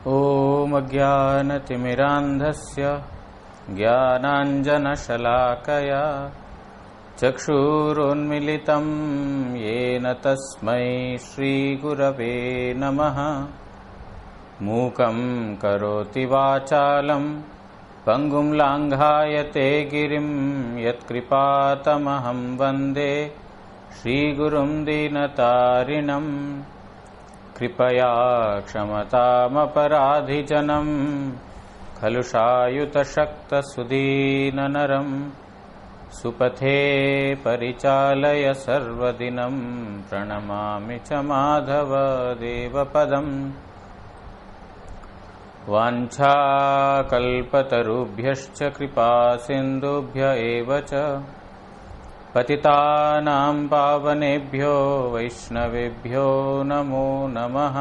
ॐ अज्ञानतिमिरान्धस्य ज्ञानाञ्जनशलाकया चक्षुरुन्मिलितं येन तस्मै श्रीगुरवे नमः। मूकं करोति वाचालं पङ्गुं लाङ्घायते गिरिं यत्कृपातमहं वन्दे श्रीगुरुं दीनतारिणम्। कृपया क्षमतामपराधिजनं खलु शायुतशक्तसुदीननरं सुपथे परिचालय सर्वदिनं प्रणमामि च माधव देवपदम्। वाञ्छाकल्पतरुभ्यश्च कृपासिन्धुभ्य एव च पतितानां पावनेभ्यो वैष्णवेभ्यो नमो नमः।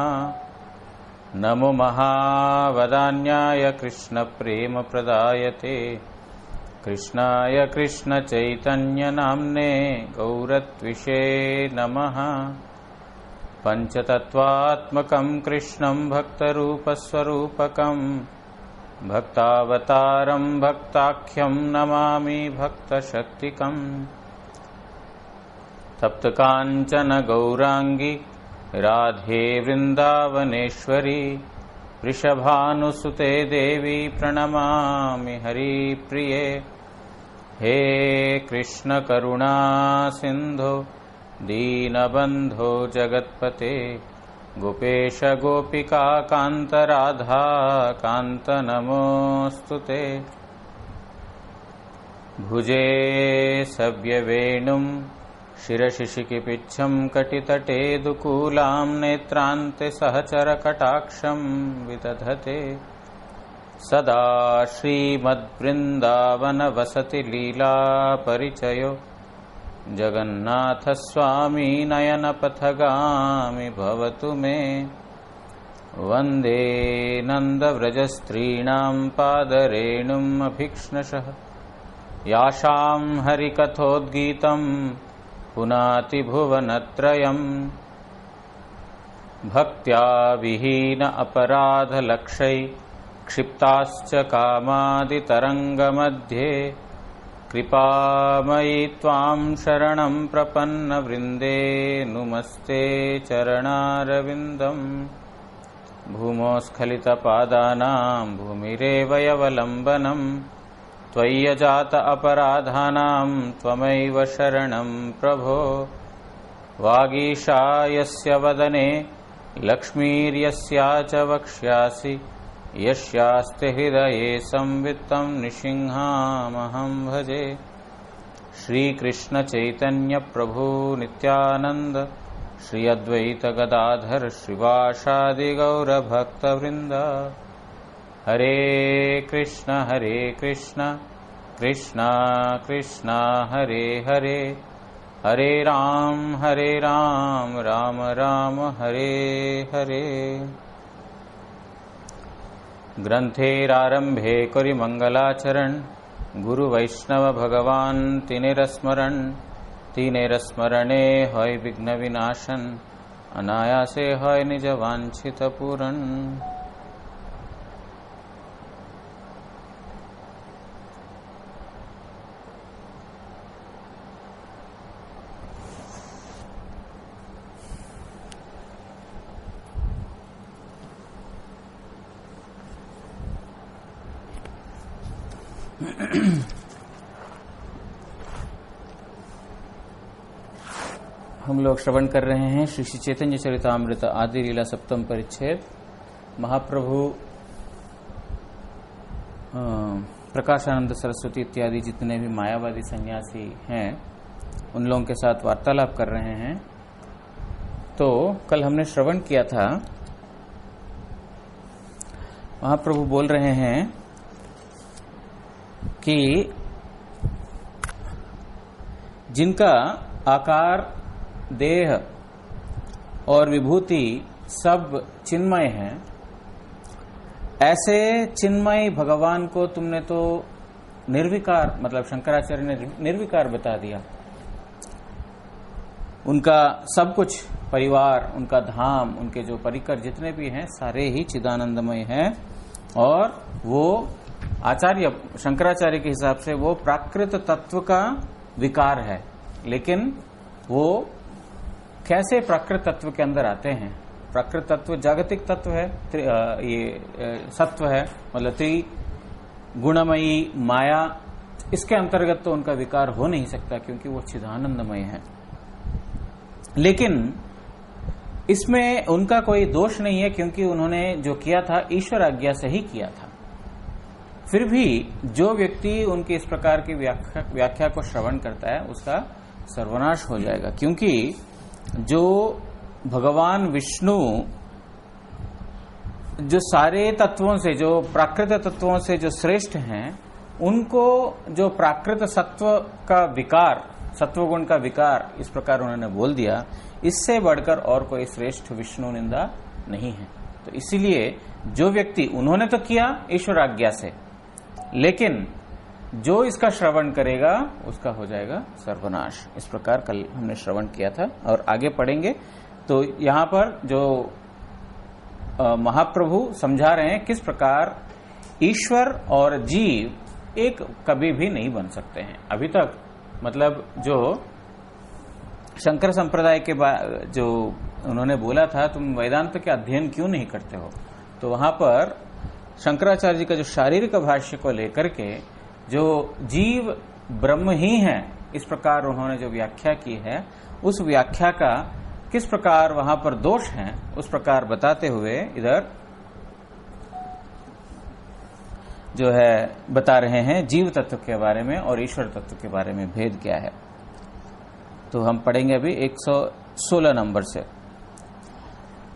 नमो महावदान्याय कृष्णप्रेमप्रदायते कृष्णाय कृष्णचैतन्यनाम्ने गौरत्विषे नमः। पञ्चतत्त्वात्मकं कृष्णं भक्तरूपस्वरूपकं भक्तावतारं भक्ताख्यं नमामि भक्तशक्तिकम्। तप्तकाञ्चन गौरांगी राधे वृन्दावनेश्वरी वृषभानुसुते देवी प्रणमामि हरिप्रिये। हे कृष्ण करुणा सिन्धो दीनबन्धो जगत्पते गोपेश गोपिका कान्त राधा कान्त नमोऽस्तुते। भुजे सव्यवेणुं शिरसि शिखिपिच्छं कटितटे दुकूलां नेत्रान्ते सहचरकटाक्षं विदधते। सदा श्रीमद्वृन्दावनवसति लीलापरिचयो जगन्नाथस्वामी नयनपथगामी भवतु मे। वन्दे नन्दव्रजस्त्रीणां पादरेणुम् अभीक्ष्णशः यासां हरिकथोद्गीतं पुनाति भुवनत्रयम्। भक्त्या विहीन अपराधलक्षै क्षिप्ताश्च कामादितरङ्गमध्ये कृपामयि त्वां शरणं प्रपन्नवृन्दे नुमस्ते चरणारविन्दम्। भूमौ स्खलितपादानां भूमिरेव यवलम्बनम् त्वय्यजात अपराधानां त्वमैव शरणं प्रभो। वागीशा यस्य वदने लक्ष्मीर्यस्या च वक्ष्यासि यस्यास्ति हृदये संवित्तं नृसिंहामहं भजे। श्रीकृष्ण चैतन्य प्रभु नित्यानंद श्री अद्वैत गदाधर श्रीवासादि गौरभक्तवृंद। हरे कृष्ण कृष्ण कृष्ण हरे हरे हरे राम राम राम हरे हरे। ग्रंथेरारंभे करि मंगलाचरण गुरु वैष्णव भगवान तीनेर स्मरणे हय विघ्न विनाशन अनायासे हय निज वांछित पूरण। हम लोग श्रवण कर रहे हैं श्री श्री चैतन्य चरितामृत आदि लीला सप्तम परिच्छेद। महाप्रभु प्रकाशानंद सरस्वती इत्यादि जितने भी मायावादी सन्यासी हैं उन लोगों के साथ वार्तालाप कर रहे हैं। तो कल हमने श्रवण किया था, महाप्रभु बोल रहे हैं कि जिनका आकार देह और विभूति सब चिन्मय है, ऐसे चिन्मय भगवान को तुमने तो निर्विकार, मतलब शंकराचार्य ने निर्विकार बता दिया। उनका सब कुछ परिवार, उनका धाम, उनके जो परिकर जितने भी हैं सारे ही चिदानंदमय हैं। और वो आचार्य शंकराचार्य के हिसाब से वो प्राकृत तत्व का विकार है। लेकिन वो कैसे प्राकृत तत्व के अंदर आते हैं? प्राकृत तत्व जागतिक तत्व है, ये सत्व है, मतलब त्रिगुणमयी माया, इसके अंतर्गत तो उनका विकार हो नहीं सकता क्योंकि वो चिदानंदमय है। लेकिन इसमें उनका कोई दोष नहीं है क्योंकि उन्होंने जो किया था ईश्वर आज्ञा से ही किया था। फिर भी जो व्यक्ति उनकी इस प्रकार की व्याख्या को श्रवण करता है उसका सर्वनाश हो जाएगा, क्योंकि जो भगवान विष्णु जो सारे तत्वों से, जो प्राकृत तत्वों से जो श्रेष्ठ हैं, उनको जो प्राकृत सत्व का विकार, सत्वगुण का विकार इस प्रकार उन्होंने बोल दिया, इससे बढ़कर और कोई श्रेष्ठ विष्णु निंदा नहीं है। तो इसीलिए जो व्यक्ति, उन्होंने तो किया ईश्वर आज्ञा से, लेकिन जो इसका श्रवण करेगा उसका हो जाएगा सर्वनाश। इस प्रकार कल हमने श्रवण किया था और आगे पढ़ेंगे। तो यहां पर जो महाप्रभु समझा रहे हैं किस प्रकार ईश्वर और जीव एक कभी भी नहीं बन सकते हैं। अभी तक मतलब जो शंकर संप्रदाय के जो उन्होंने बोला था तुम वेदांत के अध्ययन क्यों नहीं करते हो, तो वहां पर शंकराचार्य जी का जो शारीरिक भाष्य को लेकर के जो जीव ब्रह्म ही है इस प्रकार उन्होंने जो व्याख्या की है, उस व्याख्या का किस प्रकार वहां पर दोष है उस प्रकार बताते हुए इधर जो है बता रहे हैं जीव तत्व के बारे में और ईश्वर तत्व के बारे में भेद क्या है। तो हम पढ़ेंगे अभी 116 नंबर से।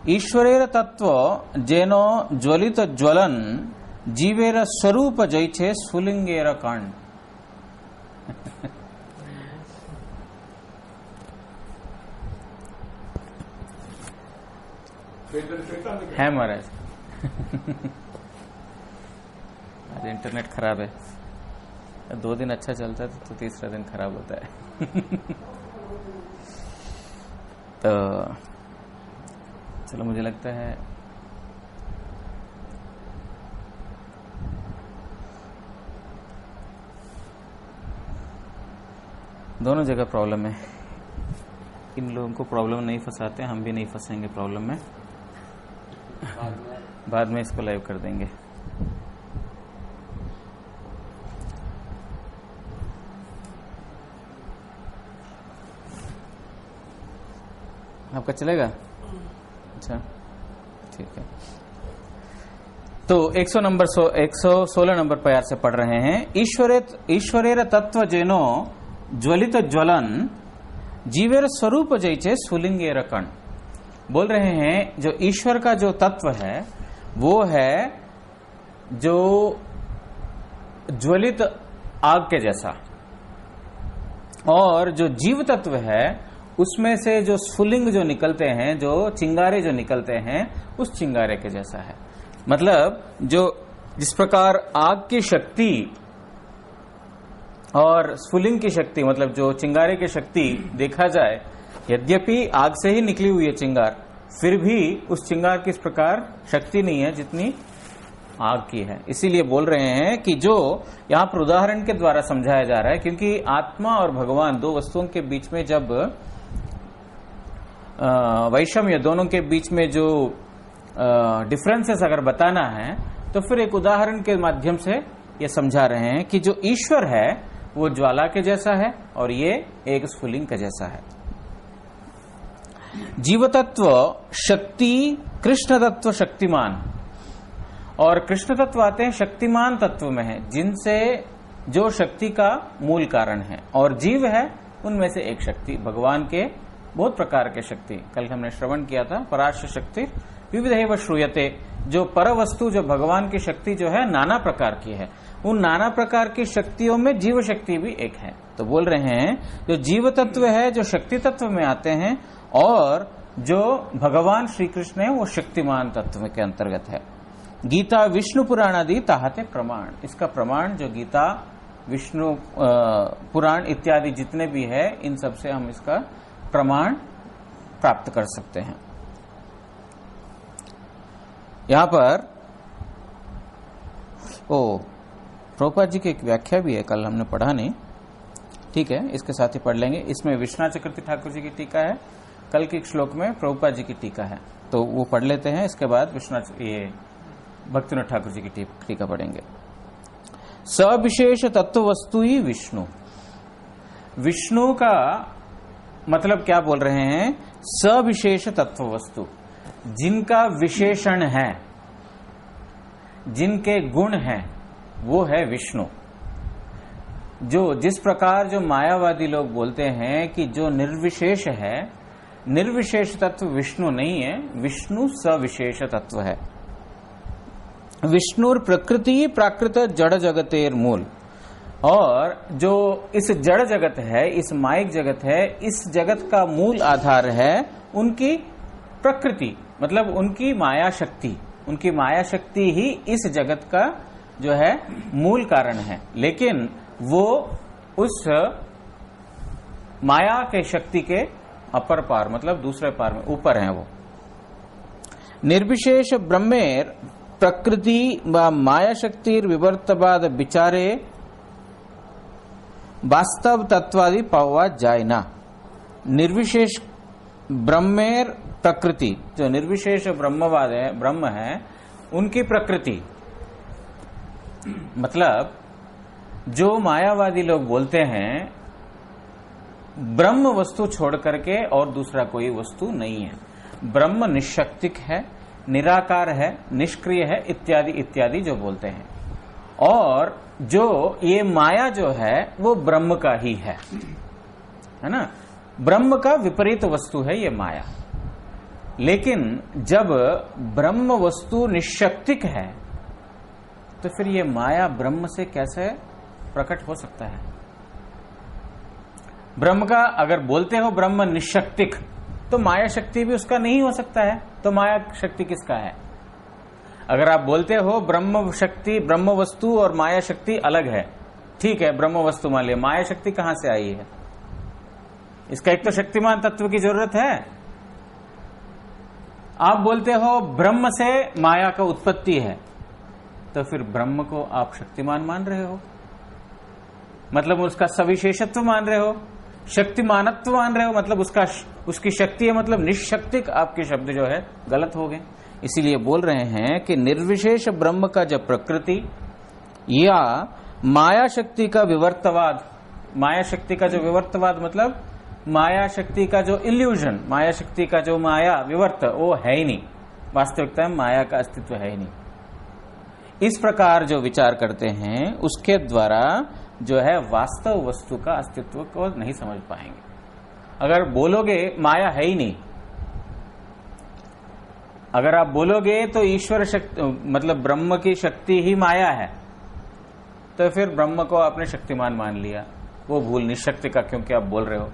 ईश्वरेर तत्व जेनो ज्वलित ज्वलन जीवेर स्वरूप जैछे स्फुलिंगेर कांड। है महाराज। आज इंटरनेट खराब है, 2 दिन अच्छा चलता है तो तीसरा दिन खराब होता है। तो चलो, मुझे लगता है दोनों जगह प्रॉब्लम है। इन लोगों को प्रॉब्लम नहीं फंसाते, हम भी नहीं फंसेंगे प्रॉब्लम में। बाद में इसको लाइव कर देंगे। आपका चलेगा? अच्छा, ठीक है। तो 116 नंबर प्यार से पढ़ रहे हैं। ईश्वरेर तत्व जेनो ज्वलित ज्वलन जीवेर स्वरूप जैचे स्फुलिंगेर कण। बोल रहे हैं जो ईश्वर का जो तत्व है वो है जो ज्वलित आग के जैसा, और जो जीव तत्व है उसमें से जो स्फुलिंग जो निकलते हैं, जो चिंगारे जो निकलते हैं, उस चिंगारे के जैसा है। मतलब जो जिस प्रकार आग की शक्ति और स्फुलिंग की शक्ति, मतलब जो चिंगारे की शक्ति देखा जाए, यद्यपि आग से ही निकली हुई है चिंगार, फिर भी उस चिंगार की इस प्रकार शक्ति नहीं है जितनी आग की है। इसीलिए बोल रहे हैं कि जो यहां पर उदाहरण के द्वारा समझाया जा रहा है, क्योंकि आत्मा और भगवान दो वस्तुओं के बीच में जब वैषम्य, दोनों के बीच में जो डिफरेंसेस अगर बताना है तो फिर एक उदाहरण के माध्यम से ये समझा रहे हैं कि जो ईश्वर है वो ज्वाला के जैसा है और ये एक स्फुलिंग के जैसा है। जीव तत्व शक्ति, कृष्ण तत्व शक्तिमान, और कृष्ण तत्व आते हैं शक्तिमान तत्व में है, जिनसे जो शक्ति का मूल कारण है, और जीव है उनमें से एक शक्ति। भगवान के बहुत प्रकार के शक्ति, कल हमने श्रवण किया था, पराश्र शक्ति विविधैव श्रूयते, जो पर वस्तु, जो भगवान की शक्ति जो है नाना प्रकार की है, उन नाना प्रकार की शक्तियों में जीव शक्ति भी एक है। तो बोल रहे हैं जो जीव तत्व है जो शक्ति तत्व में आते हैं, और जो भगवान श्री कृष्ण है वो शक्तिमान तत्व के अंतर्गत है। गीता विष्णु पुराण आदि ताहते प्रमाण, इसका प्रमाण जो गीता विष्णु पुराण इत्यादि जितने भी है इन सब से हम इसका प्रमाण प्राप्त कर सकते हैं। यहां पर प्रभुपाद जी की एक व्याख्या भी है, कल हमने पढ़ा नहीं, ठीक है, इसके साथ ही पढ़ लेंगे। इसमें विश्वनाथ चक्रवर्ती ठाकुर जी की टीका है, कल के श्लोक में प्रभुपाद जी की टीका है, तो वो पढ़ लेते हैं। इसके बाद विश्वनाथ ये भक्तिनाथ ठाकुर जी की टीका पढ़ेंगे। सविशेष तत्व वस्तु ही विष्णु। विष्णु का मतलब क्या बोल रहे हैं? सविशेष तत्व वस्तु, जिनका विशेषण है, जिनके गुण हैं, वो है विष्णु। जिस प्रकार जो मायावादी लोग बोलते हैं कि जो निर्विशेष है, निर्विशेष तत्व विष्णु नहीं है, विष्णु सविशेष तत्व है। विष्णुर प्रकृति प्राकृत जड़ जगतेर मूल। और जो इस जड़ जगत है, इस माइक जगत है, इस जगत का मूल आधार है उनकी प्रकृति, मतलब उनकी माया शक्ति। उनकी माया शक्ति ही इस जगत का जो है मूल कारण है, लेकिन वो उस माया के शक्ति के अपर पार, मतलब दूसरे पार में ऊपर हैं वो। निर्विशेष ब्रह्मेर प्रकृति व माया शक्तिर विवर्तवाद विचारे वास्तव तत्वादि पावा जाए ना। निर्विशेष ब्रह्मेर प्रकृति, जो निर्विशेष ब्रह्मवाद है, ब्रह्म है, उनकी प्रकृति, मतलब जो मायावादी लोग बोलते हैं ब्रह्म वस्तु छोड़ करके और दूसरा कोई वस्तु नहीं है, ब्रह्म निशक्तिक है, निराकार है, निष्क्रिय है, इत्यादि इत्यादि जो बोलते हैं। और जो ये माया जो है वो ब्रह्म का ही है ना, ब्रह्म का विपरीत वस्तु है ये माया। लेकिन जब ब्रह्म वस्तु निशक्तिक है तो फिर ये माया ब्रह्म से कैसे प्रकट हो सकता है? ब्रह्म का अगर बोलते हो ब्रह्म निशक्तिक, तो माया शक्ति भी उसका नहीं हो सकता है, तो माया शक्ति किसका है? अगर आप बोलते हो ब्रह्म शक्ति, ब्रह्म वस्तु और माया शक्ति अलग है, ठीक है, ब्रह्म वस्तु मान लिया, माया शक्ति कहां से आई है? इसका एक तो शक्तिमान तत्व की जरूरत है। आप बोलते हो ब्रह्म से माया का उत्पत्ति है, तो फिर ब्रह्म को आप शक्तिमान मान रहे हो, मतलब उसका सविशेषत्व मान रहे हो, शक्तिमानत्व मान रहे हो, मतलब उसकी शक्ति है, मतलब निशक्तिक आपके शब्द जो है गलत हो गए। इसीलिए बोल रहे हैं कि निर्विशेष ब्रह्म का जब प्रकृति या माया शक्ति का विवर्तवाद, माया शक्ति का जो विवर्तवाद मतलब माया शक्ति का जो इल्यूजन, माया शक्ति का जो माया विवर्त, वो है ही नहीं, वास्तविकता में माया का अस्तित्व है ही नहीं। इस प्रकार जो विचार करते हैं उसके द्वारा जो है वास्तव वस्तु का अस्तित्व को नहीं समझ पाएंगे। अगर बोलोगे माया है ही नहीं, अगर आप बोलोगे तो ईश्वर शक्ति मतलब ब्रह्म की शक्ति ही माया है, तो फिर ब्रह्म को आपने शक्तिमान मान लिया, वो भूल निशक्ति का क्योंकि आप बोल रहे हो।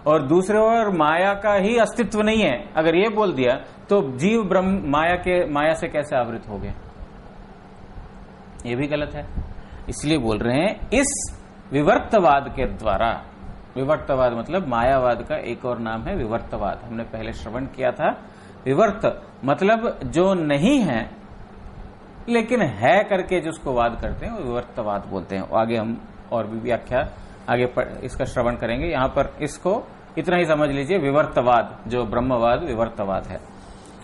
और दूसरे ओर माया का ही अस्तित्व नहीं है, अगर ये बोल दिया तो जीव ब्रह्म माया से कैसे आवृत हो गए? ये भी गलत है। इसलिए बोल रहे हैं इस विवर्तवाद के द्वारा, विवर्तवाद मतलब मायावाद का एक और नाम है विवर्तवाद, हमने पहले श्रवण किया था। विवर्त मतलब जो नहीं है लेकिन है करके जिसको वाद करते हैं वो विवर्तवाद बोलते हैं। आगे हम और भी व्याख्या आगे इसका श्रवण करेंगे। यहां पर इसको इतना ही समझ लीजिए, विवर्तवाद जो ब्रह्मवाद विवर्तवाद है,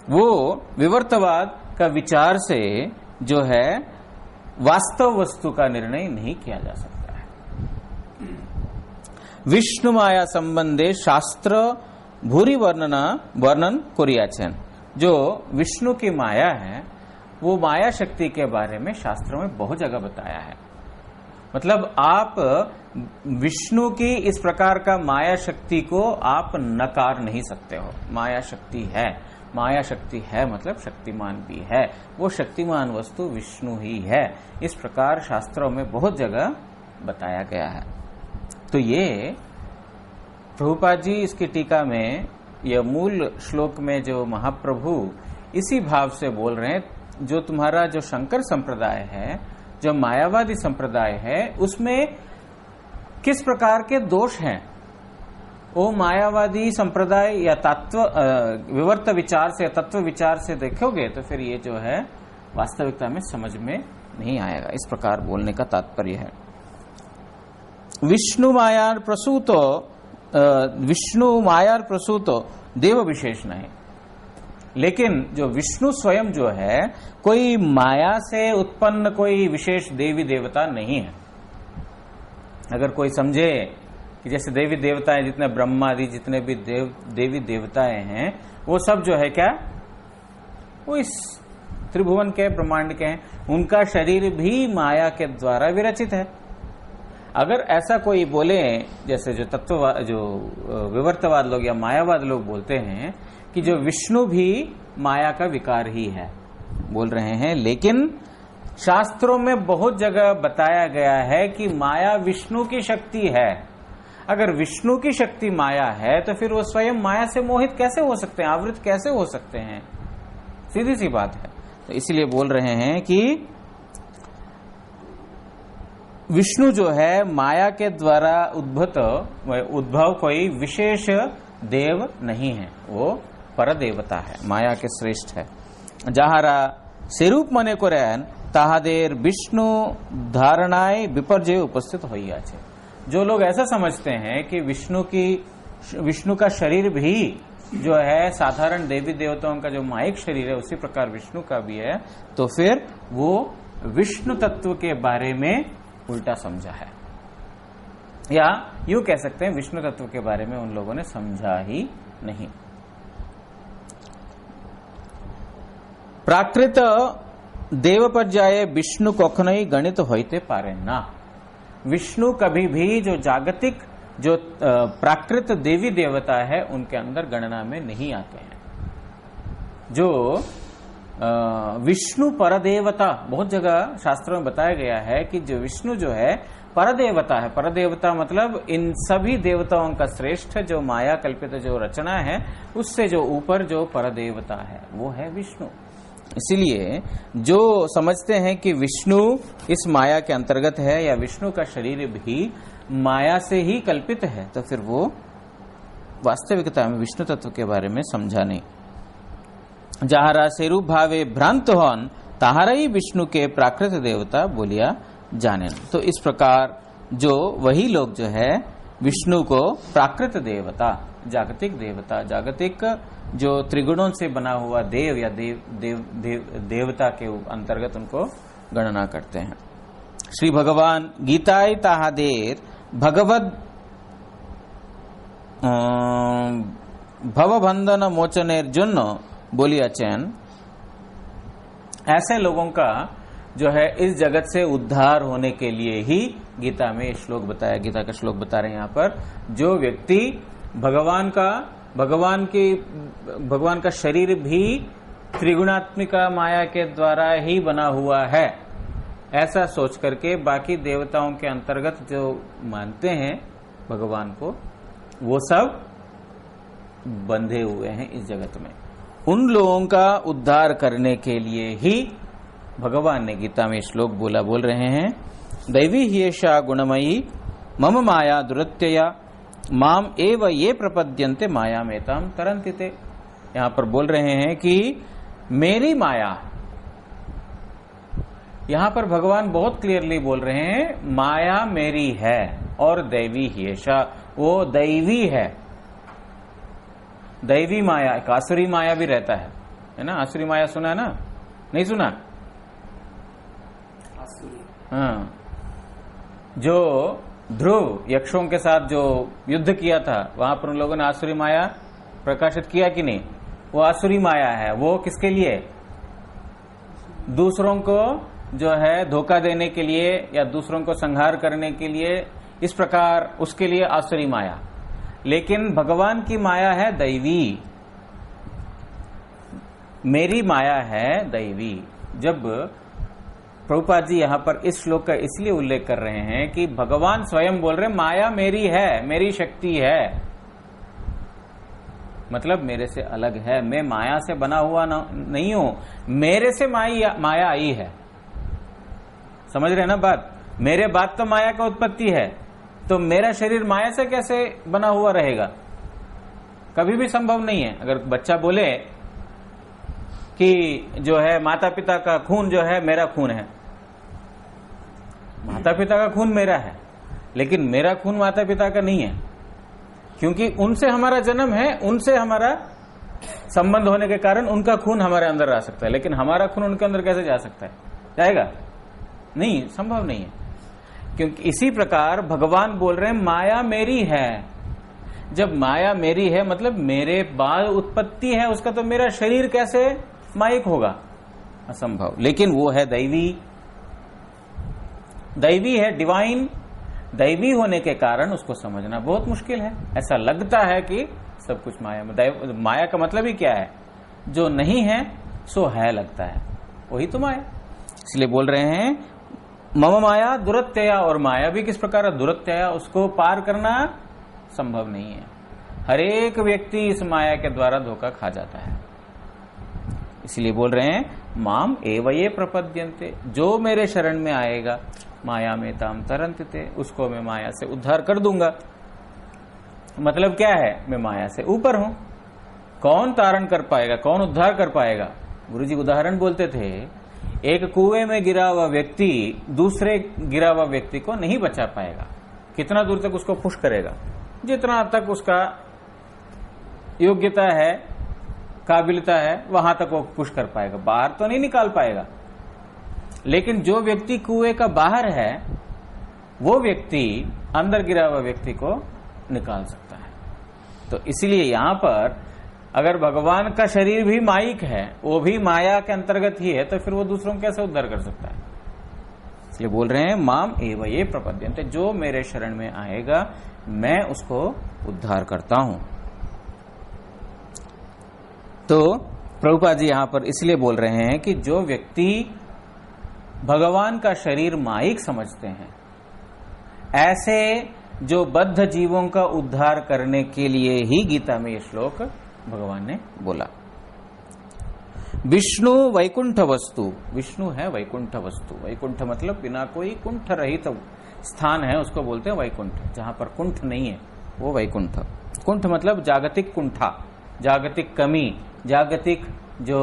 वो विवर्तवाद का विचार से जो है वास्तव वस्तु का निर्णय नहीं किया जा सकता है। विष्णु माया संबंधे शास्त्र भूरी वर्णन कोरियाचन, जो विष्णु की माया है वो माया शक्ति के बारे में शास्त्रों में बहुत जगह बताया है। मतलब आप विष्णु की इस प्रकार का माया शक्ति को आप नकार नहीं सकते हो। माया शक्ति है, माया शक्ति है मतलब शक्तिमान भी है, वो शक्तिमान वस्तु विष्णु ही है। इस प्रकार शास्त्रों में बहुत जगह बताया गया है। तो ये प्रभुपाद जी इसकी टीका में यह मूल श्लोक में जो महाप्रभु इसी भाव से बोल रहे हैं, जो तुम्हारा जो शंकर संप्रदाय है, जो मायावादी संप्रदाय है, उसमें किस प्रकार के दोष हैं, वो मायावादी संप्रदाय या तत्व विवर्त विचार से, तत्व विचार से देखोगे तो फिर ये जो है वास्तविकता में समझ में नहीं आएगा। इस प्रकार बोलने का तात्पर्य है। विष्णु मायार प्रसूतो देव विशेष नहीं, लेकिन जो विष्णु स्वयं जो है कोई माया से उत्पन्न कोई विशेष देवी देवता नहीं है। अगर कोई समझे कि जैसे देवी देवताएं, जितने ब्रह्मा आदि जितने भी देवी देवताएं हैं, वो सब जो है क्या, वो इस त्रिभुवन के ब्रह्मांड के हैं, उनका शरीर भी माया के द्वारा विरचित है। अगर ऐसा कोई बोले, जैसे जो जो विवर्तवाद लोग या मायावाद लोग बोलते हैं कि जो विष्णु भी माया का विकार ही है, बोल रहे हैं, लेकिन शास्त्रों में बहुत जगह बताया गया है कि माया विष्णु की शक्ति है। अगर विष्णु की शक्ति माया है तो फिर वो स्वयं माया से मोहित कैसे हो सकते हैं, आवृत कैसे हो सकते हैं? सीधी सी बात है। तो इसलिए बोल रहे हैं कि विष्णु जो है माया के द्वारा उद्भव कोई विशेष देव नहीं है, वो परदेवता है, माया के श्रेष्ठ है। যাহারা সেরূপ মনে করেন তাহাদের विष्णु धारणाएं विपर्जय उपस्थित হইয়াছে। जो लोग ऐसा समझते हैं कि विष्णु का शरीर भी जो है साधारण देवी देवताओं का जो माइक शरीर है उसी प्रकार विष्णु का भी है, तो फिर वो विष्णु तत्व के बारे में उल्टा समझा है, या यूं कह सकते हैं विष्णु तत्व के बारे में उन लोगों ने समझा ही नहीं। प्राकृत देव पर्याये विष्णु कखनोई गणित होते पारे ना। विष्णु कभी भी जो जागतिक जो प्राकृत देवी देवता है उनके अंदर गणना में नहीं आते हैं। जो विष्णु परदेवता, बहुत जगह शास्त्रों में बताया गया है कि जो विष्णु जो है परदेवता है। परदेवता मतलब इन सभी देवताओं का श्रेष्ठ जो माया कल्पित जो रचना है उससे जो ऊपर जो परदेवता है वो है विष्णु। इसलिए जो समझते हैं कि विष्णु इस माया के अंतर्गत है या विष्णु का शरीर भी माया से ही कल्पित है, तो फिर वो वास्तविकता में विष्णु तत्व के बारे में समझा नहीं। যাহারা সেরূপ भावे भ्रांत हन ताहारा ही विष्णु के प्राकृत देवता बोलिया जानेन। तो इस प्रकार जो वही लोग जो है विष्णु को प्राकृत देवता, जागतिक देवता, जागतिक जो त्रिगुणों से बना हुआ देव या देवता के अंतर्गत उनको गणना करते हैं। श्री भगवान गीताय ताहादेर भगवद भवबंधन मोचनेर जन्य बोलियाचेन। ऐसे लोगों का जो है इस जगत से उद्धार होने के लिए ही गीता में श्लोक बताया, गीता का श्लोक बता रहे हैं यहाँ पर। जो व्यक्ति भगवान का शरीर भी त्रिगुणात्मिका माया के द्वारा ही बना हुआ है, ऐसा सोच करके बाकी देवताओं के अंतर्गत जो मानते हैं भगवान को, वो सब बंधे हुए हैं इस जगत में। उन लोगों का उद्धार करने के लिए ही भगवान ने गीता में श्लोक बोल रहे हैं, दैवी ह्येषा गुणमयी मम माया दुरत्यया माम एव ये प्रपद्यन्ते माया मेताम तरन्तिते। यहां पर बोल रहे हैं कि मेरी माया, यहां पर भगवान बहुत क्लियरली बोल रहे हैं माया मेरी है और दैवी ह्येषा, वो दैवी है। दैवी माया, एक आसुरी माया भी रहता है ना? आसुरी माया सुना है ना? नहीं सुना? हाँ, जो ध्रुव यक्षों के साथ जो युद्ध किया था वहां पर उन लोगों ने आसुरी माया प्रकाशित किया कि नहीं? वो आसुरी माया है। वो किसके लिए? दूसरों को जो है धोखा देने के लिए या दूसरों को संहार करने के लिए, इस प्रकार उसके लिए आसुरी माया। लेकिन भगवान की माया है दैवी, मेरी माया है दैवी। जब प्रभुपाद जी यहां पर इस श्लोक का इसलिए उल्लेख कर रहे हैं कि भगवान स्वयं बोल रहे माया मेरी है, मेरी शक्ति है, मतलब मेरे से अलग है, मैं माया से बना हुआ नहीं हूं, मेरे से माया आई है। समझ रहे ना बात? मेरे बाद तो माया का उत्पत्ति है, तो मेरा शरीर माया से कैसे बना हुआ रहेगा? कभी भी संभव नहीं है। अगर बच्चा बोले कि जो है माता पिता का खून जो है मेरा खून है, माता पिता का खून मेरा है, लेकिन मेरा खून माता पिता का नहीं है, क्योंकि उनसे हमारा जन्म है, उनसे हमारा संबंध होने के कारण उनका खून हमारे अंदर आ सकता है, लेकिन हमारा खून उनके अंदर कैसे जा सकता है? जाएगा नहीं, संभव नहीं है। क्योंकि इसी प्रकार भगवान बोल रहे हैं माया मेरी है। जब माया मेरी है मतलब मेरे बाद उत्पत्ति है उसका, तो मेरा शरीर कैसे माइक होगा? असंभव। लेकिन वो है दैवी, दैवी है, डिवाइन। दैवी होने के कारण उसको समझना बहुत मुश्किल है। ऐसा लगता है कि सब कुछ माया में। माया का मतलब ही क्या है? जो नहीं है सो है लगता है, वही तो माया। इसलिए बोल रहे हैं मम माया दुरत्यया, और माया भी किस प्रकार है? दुरत्यया, उसको पार करना संभव नहीं है। हर एक व्यक्ति इस माया के द्वारा धोखा खा जाता है। इसलिए बोल रहे हैं माम एवये प्रपद्यन्ते, जो मेरे शरण में आएगा माया में ताम तरंतते, उसको मैं माया से उद्धार कर दूंगा। मतलब क्या है? मैं माया से ऊपर हूं। कौन तारण कर पाएगा? कौन उद्धार कर पाएगा? गुरुजी उदाहरण बोलते थे, एक कुएं में गिरा हुआ व्यक्ति दूसरे गिरा हुआ व्यक्ति को नहीं बचा पाएगा। कितना दूर तक उसको पुश करेगा? जितना तक उसका योग्यता है, काबिलियता है, वहां तक वो पुश कर पाएगा, बाहर तो नहीं निकाल पाएगा। लेकिन जो व्यक्ति कुएं का बाहर है, वो व्यक्ति अंदर गिरा हुआ व्यक्ति को निकाल सकता है। तो इसलिए यहां पर अगर भगवान का शरीर भी माइक है, वो भी माया के अंतर्गत ही है, तो फिर वो दूसरों को कैसे उद्धार कर सकता है? इसलिए बोल रहे हैं माम एव ये प्रपद्यन्ते, जो मेरे शरण में आएगा मैं उसको उद्धार करता हूं। तो प्रभुपाद जी यहां पर इसलिए बोल रहे हैं कि जो व्यक्ति भगवान का शरीर माइक समझते हैं, ऐसे जो बद्ध जीवों का उद्धार करने के लिए ही गीता में ये श्लोक भगवान ने बोला। विष्णु वैकुंठ वस्तु, विष्णु है वैकुंठ वस्तु। वैकुंठ मतलब बिना कोई कुंठ रहित स्थान है, उसको बोलते हैं वैकुंठ। जहां पर कुंठ नहीं है वो वैकुंठ। कुंठ मतलब जागतिक कुंठा, जागतिक कमी, जागतिक जो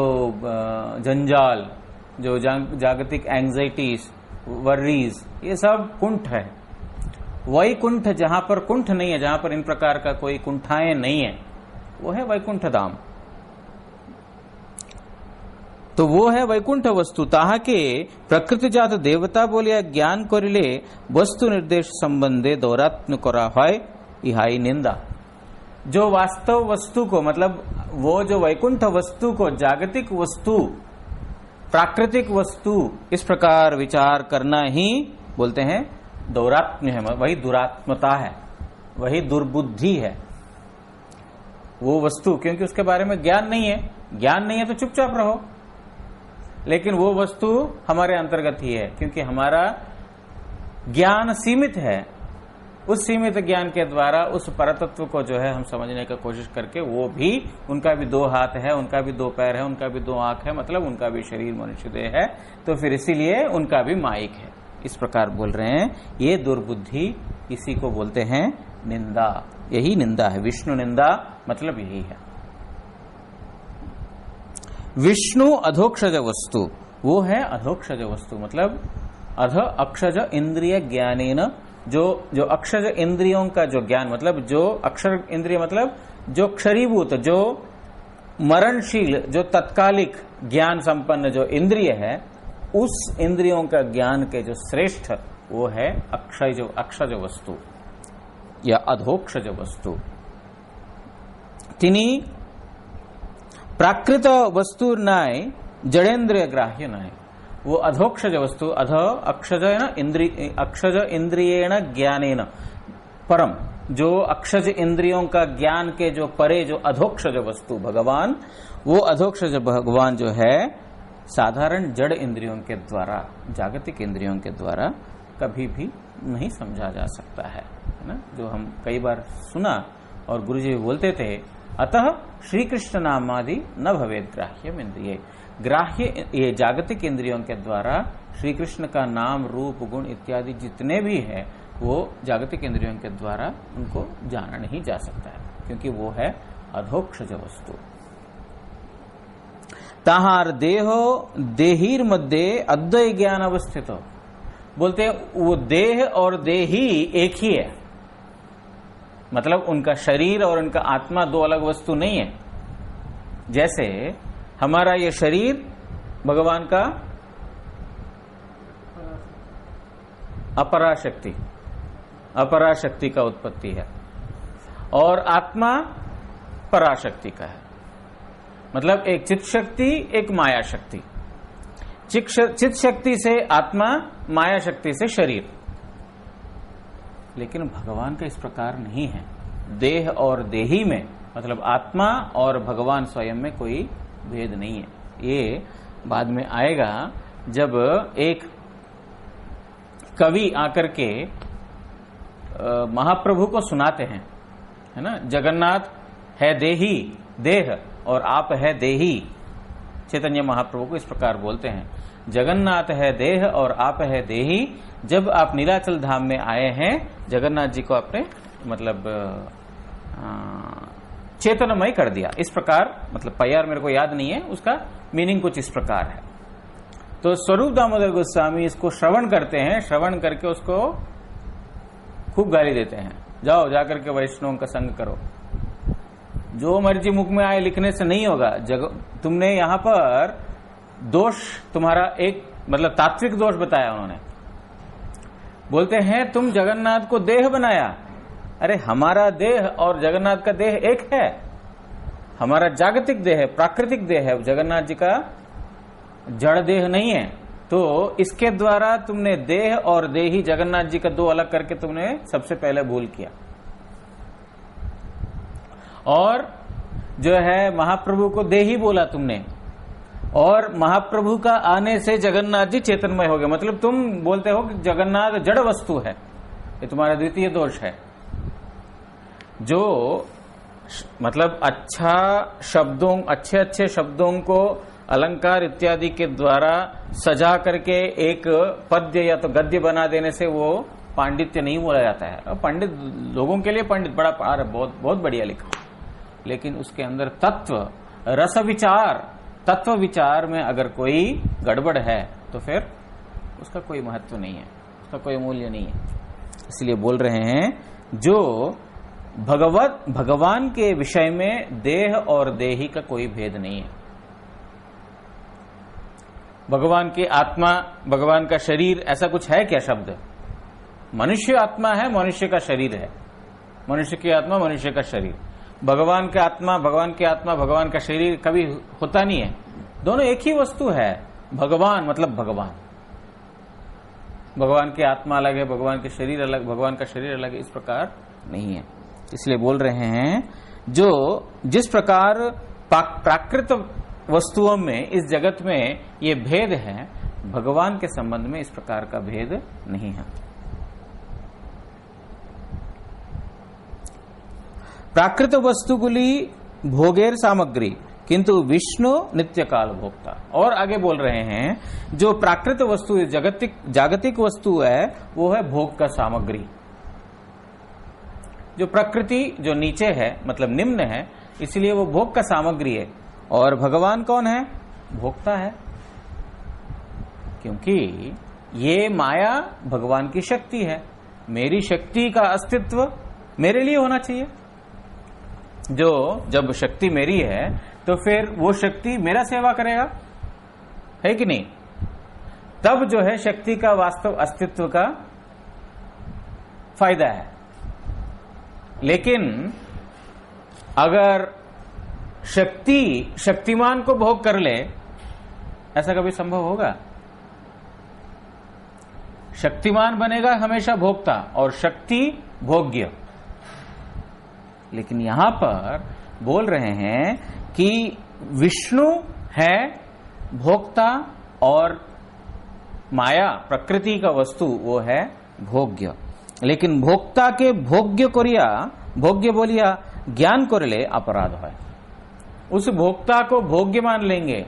जंजाल, जो जागतिक एंजाइटीज, वर्रीज, ये सब कुंठ है। वैकुंठ जहां पर कुंठ नहीं है, जहां पर इन प्रकार का कोई कुंठाएं नहीं है, वो है वैकुंठ धाम। तो वो है वैकुंठ वस्तु। ताहाके प्रकृति जात देवता बोलिया ज्ञान करिले वस्तु निर्देश संबंधे दौरात्म करा है इहाई निंदा। जो वास्तव वस्तु को, मतलब वो जो वैकुंठ वस्तु को जागतिक वस्तु, प्राकृतिक वस्तु इस प्रकार विचार करना ही बोलते हैं दौरात्म्य है। वही दुरात्मता है, वही दुर्बुद्धि है। वो वस्तु, क्योंकि उसके बारे में ज्ञान नहीं है, ज्ञान नहीं है तो चुपचाप रहो। लेकिन वो वस्तु हमारे अंतर्गत ही है, क्योंकि हमारा ज्ञान सीमित है। उस सीमित ज्ञान के द्वारा उस परतत्व को जो है हम समझने की कोशिश करके, वो भी, उनका भी 2 हाथ है, उनका भी 2 पैर है, उनका भी 2 आंख है, मतलब उनका भी शरीर मनुष्य देह है, तो फिर इसीलिए उनका भी माइक है। इस प्रकार बोल रहे हैं। ये दुर्बुद्धि, इसी को बोलते हैं निंदा। यही निंदा है, विष्णु निंदा मतलब यही है। विष्णु अधोक्षज वस्तु, वो है अधोक्षज वस्तु, मतलब अध अक्षज इंद्रिय ज्ञानेन, जो अक्षज इंद्रियों का जो ज्ञान, मतलब जो अक्षर इंद्रिय मतलब जो क्षरीभूत, जो मरणशील, जो तत्कालिक ज्ञान संपन्न जो इंद्रिय है, उस इंद्रियों का ज्ञान के जो श्रेष्ठ, वो है अक्षज वस्तु या अधोक्षज वस्तु। तिनी प्राकृत वस्तु नाय जड़ेन्द्रिय ग्राह्य नाय। वो अधोक्षज वस्तु, अध अक्षज अक्षज इंद्रियेण ज्ञानेन परम, जो अक्षज इंद्रियों का ज्ञान के जो परे जो अधोक्षज वस्तु भगवान, वो अधोक्षज भगवान जो है साधारण जड़ इंद्रियों के द्वारा, जागतिक इंद्रियों के द्वारा कभी भी नहीं समझा जा सकता है ना। जो हम कई बार सुना और गुरुजी बोलते थे, अतः श्री कृष्ण नामादि न भवेद ग्राह्यम इंद्रिय। ग्राह्य, ये जागतिक इंद्रियों के द्वारा श्री कृष्ण का नाम, रूप, गुण इत्यादि जितने भी है, वो जागतिक इंद्रियों के द्वारा उनको जाना नहीं जा सकता है, क्योंकि वो है अधोक्षज वस्तु। ताहार देहो देहीर मध्य अद्वय ज्ञान अवस्थित हो। बोलते हैं वो देह और देही एक ही है, मतलब उनका शरीर और उनका आत्मा दो अलग वस्तु नहीं है। जैसे हमारा ये शरीर भगवान का अपराशक्ति, अपराशक्ति का उत्पत्ति है और आत्मा पराशक्ति का है। मतलब एक चित शक्ति, एक माया शक्ति। चित शक्ति से आत्मा, माया शक्ति से शरीर। लेकिन भगवान का इस प्रकार नहीं है। देह और देही में, मतलब आत्मा और भगवान स्वयं में कोई भेद नहीं है। ये बाद में आएगा जब एक कवि आकर के महाप्रभु को सुनाते हैं, है ना, जगन्नाथ है देही, देह, और आप है देही। चैतन्य महाप्रभु को इस प्रकार बोलते हैं, जगन्नाथ है देह और आप है देही। जब आप नीलाचल धाम में आए हैं, जगन्नाथ जी को आपने मतलब चेतनमय कर दिया। इस प्रकार, मतलब पैयार मेरे को याद नहीं है, उसका मीनिंग कुछ इस प्रकार है। तो स्वरूप दामोदर गोस्वामी इसको श्रवण करते हैं, श्रवण करके उसको खूब गाली देते हैं, जाओ जाकर के वैष्णवों का संग करो। जो मर्जी मुख में आए लिखने से नहीं होगा। तुमने यहां पर दोष तुम्हारा एक, मतलब तात्विक दोष बताया उन्होंने। बोलते हैं तुम जगन्नाथ को देह बनाया। अरे हमारा देह और जगन्नाथ का देह एक है। हमारा जागतिक देह है, प्राकृतिक देह है, जगन्नाथ जी का जड़ देह नहीं है। तो इसके द्वारा तुमने देह और देही जगन्नाथ जी का दो अलग करके तुमने सबसे पहले भूल किया। और जो है महाप्रभु को देही बोला तुमने, और महाप्रभु का आने से जगन्नाथ जी चेतनमय हो गए। मतलब तुम बोलते हो कि जगन्नाथ जड़ वस्तु है। ये तुम्हारा द्वितीय दोष है। जो मतलब अच्छा शब्दों, अच्छे अच्छे शब्दों को अलंकार इत्यादि के द्वारा सजा करके एक पद्य या तो गद्य बना देने से वो पांडित्य नहीं बोला जाता है। और पंडित लोगों के लिए पंडित बड़ा पार, बहुत बहुत बढ़िया लिखा, लेकिन उसके अंदर तत्व, रस विचार, तत्व विचार में अगर कोई गड़बड़ है तो फिर उसका कोई महत्व नहीं है, उसका कोई मूल्य नहीं है। इसलिए बोल रहे हैं जो भगवान के विषय में देह और देही का कोई भेद नहीं है। भगवान की आत्मा, भगवान का शरीर, ऐसा कुछ है क्या शब्द? मनुष्य आत्मा है, मनुष्य का शरीर है। मनुष्य की आत्मा, मनुष्य का शरीर। भगवान की आत्मा, भगवान की आत्मा, भगवान का शरीर कभी होता नहीं है। दोनों एक ही वस्तु है। भगवान मतलब भगवान। भगवान की आत्मा अलग है, भगवान के शरीर अलग, भगवान का शरीर अलग है, इस प्रकार नहीं है। इसलिए बोल रहे हैं जो जिस प्रकार प्राकृत वस्तुओं में इस जगत में ये भेद है, भगवान के संबंध में इस प्रकार का भेद नहीं है। प्राकृत वस्तुगुली भोगेर सामग्री किंतु विष्णु नित्य काल भोक्ता। और आगे बोल रहे हैं जो प्राकृत वस्तु जागतिक वस्तु है वो है भोग का सामग्री। जो प्रकृति जो नीचे है, मतलब निम्न है, इसलिए वो भोग का सामग्री है। और भगवान कौन है? भोक्ता है। क्योंकि ये माया भगवान की शक्ति है। मेरी शक्ति का अस्तित्व मेरे लिए होना चाहिए। जो जब शक्ति मेरी है तो फिर वो शक्ति मेरा सेवा करेगा, है कि नहीं? तब जो है शक्ति का वास्तव अस्तित्व का फायदा है। लेकिन अगर शक्ति शक्तिमान को भोग कर ले, ऐसा कभी संभव होगा? शक्तिमान बनेगा हमेशा भोक्ता और शक्ति भोग्य। लेकिन यहां पर बोल रहे हैं कि विष्णु है भोक्ता और माया प्रकृति का वस्तु वो है भोग्य। लेकिन भोक्ता के भोग्य कोरिया, भोग्य बोलिया ज्ञान कोरले अपराध है। उस भोक्ता को भोग्य मान लेंगे,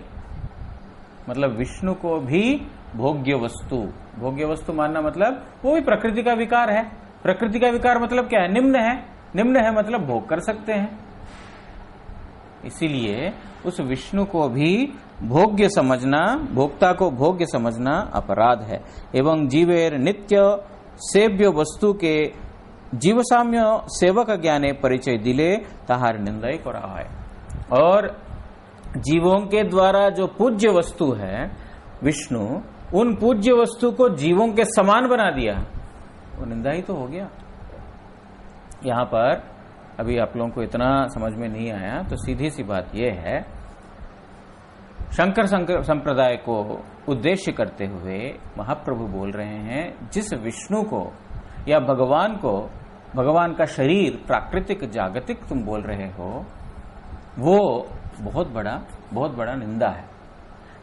मतलब विष्णु को भी भोग्य वस्तु मानना मतलब वो भी प्रकृति का विकार है। प्रकृति का विकार मतलब क्या है? निम्न है। निम्न है मतलब भोग कर सकते हैं। इसीलिए उस विष्णु को भी भोग्य समझना, भोक्ता को भोग्य समझना अपराध है। एवं जीवेर नित्य सेव्य वस्तु के जीवसाम्य सेवक ज्ञाने परिचय दिले ताहार निंदा करा है। और जीवों के द्वारा जो पूज्य वस्तु है विष्णु, उन पूज्य वस्तु को जीवों के समान बना दिया, वो निंदा ही तो हो गया। यहां पर अभी आप लोगों को इतना समझ में नहीं आया तो सीधी सी बात यह है, शंकर संप्रदाय को उद्देश्य करते हुए महाप्रभु बोल रहे हैं, जिस विष्णु को या भगवान को, भगवान का शरीर प्राकृतिक जागतिक तुम बोल रहे हो, वो बहुत बड़ा निंदा है।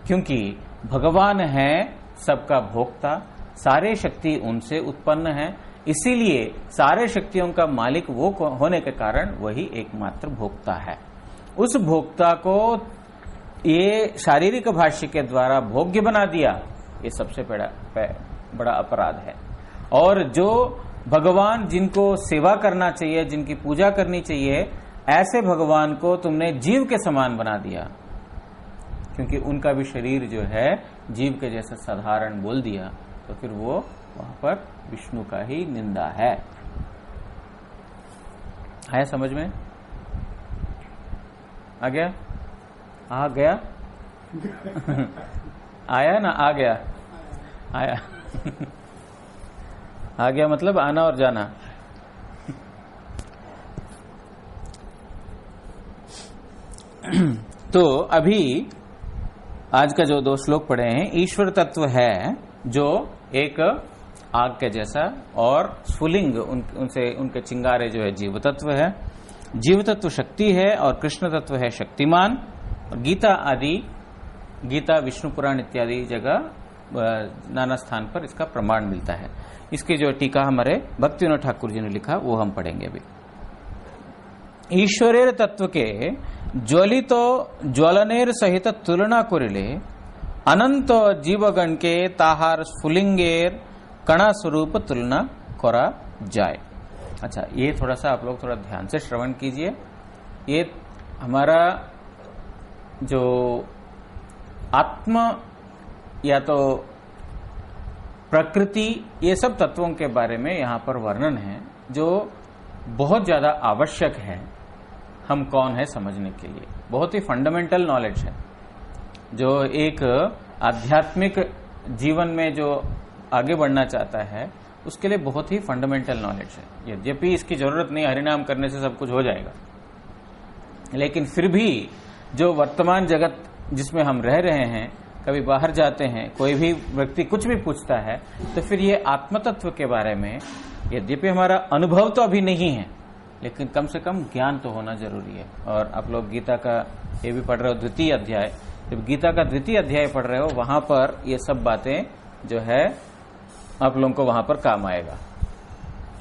क्योंकि भगवान है सबका भोक्ता, सारे शक्ति उनसे उत्पन्न है, इसीलिए सारे शक्तियों का मालिक वो होने के कारण वही एकमात्र भोक्ता है। उस भोक्ता को ये शारीरिक भाष्य के द्वारा भोग्य बना दिया, ये सबसे बड़ा अपराध है। और जो भगवान जिनको सेवा करना चाहिए, जिनकी पूजा करनी चाहिए, ऐसे भगवान को तुमने जीव के समान बना दिया, क्योंकि उनका भी शरीर जो है जीव के जैसा साधारण बोल दिया, तो फिर वो वहां पर विष्णु का ही निंदा है। आया समझ में? आ गया? आ गया? आया ना? आ गया? आया? आ गया मतलब आना और जाना। तो अभी आज का जो 2 श्लोक पढ़े हैं, ईश्वर तत्व है जो एक आग के जैसा, और स्फुलिंग उनसे उनके चिंगारे जो है जीव तत्व है। जीव तत्व शक्ति है और कृष्ण तत्व है शक्तिमान। और गीता आदि, गीता, विष्णु पुराण इत्यादि जगह नाना स्थान पर इसका प्रमाण मिलता है। इसकी जो टीका हमारे भक्तिविनोद ठाकुर जी ने लिखा वो हम पढ़ेंगे अभी। ईश्वरेर तत्व के ज्वलित ज्वलनेर सहित तुलना करिले अनंत जीवगण के ताहार स्फुलिंगेर कणा स्वरूप तुलना करा जाए। अच्छा, ये थोड़ा सा आप लोग थोड़ा ध्यान से श्रवण कीजिए। ये हमारा जो आत्मा या तो प्रकृति, ये सब तत्वों के बारे में यहां पर वर्णन है, जो बहुत ज्यादा आवश्यक है हम कौन है समझने के लिए। बहुत ही फंडामेंटल नॉलेज है, जो एक आध्यात्मिक जीवन में जो आगे बढ़ना चाहता है उसके लिए बहुत ही फंडामेंटल नॉलेज है। यद्यपि इसकी जरूरत नहीं, हरिनाम करने से सब कुछ हो जाएगा, लेकिन फिर भी जो वर्तमान जगत जिसमें हम रह रहे हैं, कभी बाहर जाते हैं, कोई भी व्यक्ति कुछ भी पूछता है, तो फिर ये आत्मतत्व के बारे में यद्यपि हमारा अनुभव तो अभी नहीं है, लेकिन कम से कम ज्ञान तो होना जरूरी है। और आप लोग गीता का ये भी पढ़ रहे हो, 2वां अध्याय, जब गीता का 2वां अध्याय पढ़ रहे हो, वहां पर ये सब बातें जो है आप लोगों को वहां पर काम आएगा,